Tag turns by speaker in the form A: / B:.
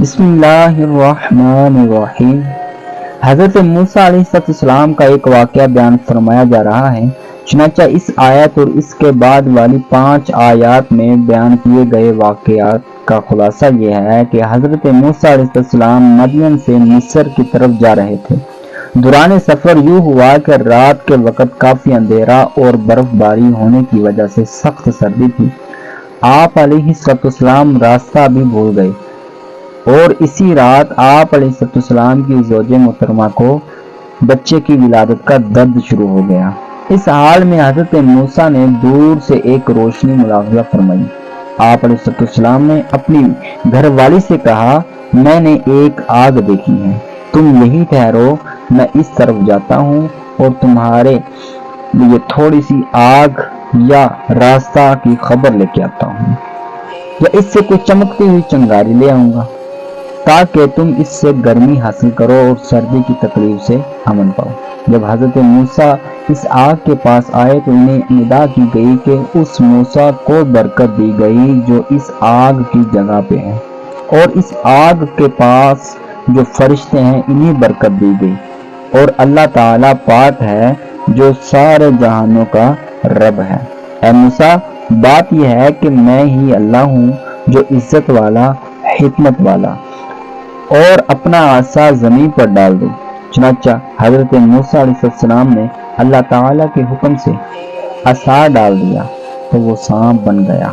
A: بسم اللہ الرحمن الرحیم۔ حضرت موسیٰ علیہ السلام کا ایک واقعہ بیان فرمایا جا رہا ہے۔ چنانچہ اس آیت اور اس کے بعد والی 5 آیات میں بیان کیے گئے واقعات کا خلاصہ یہ ہے کہ حضرت موسیٰ علیہ السلام مدین سے مصر کی طرف جا رہے تھے۔ دوران سفر یوں ہوا کہ رات کے وقت کافی اندھیرا اور برف باری ہونے کی وجہ سے سخت سردی تھی۔ آپ علیہ السلام راستہ بھی بھول گئے اور اسی رات آپ علیہ السلام کی زوج محترمہ کو بچے کی ولادت کا درد شروع ہو گیا۔ اس حال میں حضرت موسیٰ نے دور سے ایک روشنی ملاحظہ فرمائی۔ آپ علیہ السلام نے اپنی گھر والی سے کہا، میں نے ایک آگ دیکھی ہے، تم یہی ٹھہرو، میں اس طرف جاتا ہوں اور تمہارے لیے تھوڑی سی آگ یا راستہ کی خبر لے کے آتا ہوں، یا اس سے کوئی چمکتی ہوئی چنگاری لے آؤں گا تاکہ تم اس سے گرمی حاصل کرو اور سردی کی تکلیف سے امن پاؤ۔ جب حضرت موسیٰ اس آگ کے پاس آئے تو انہیں ندا کی گئی کہ اس موسیٰ کو برکت دی گئی جو اس آگ کی جگہ پہ ہے، اور اس آگ کے پاس جو فرشتے ہیں انہیں برکت دی گئی، اور اللہ تعالیٰ پاک ہے جو سارے جہانوں کا رب ہے۔ اے موسیٰ، بات یہ ہے کہ میں ہی اللہ ہوں جو عزت والا، حکمت والا، اور اپنا عصا زمین پر ڈال دو۔ چنانچہ حضرت موسیٰ علیہ السلام نے اللہ تعالیٰ کے حکم سے عصا ڈال دیا تو وہ سانپ بن گیا۔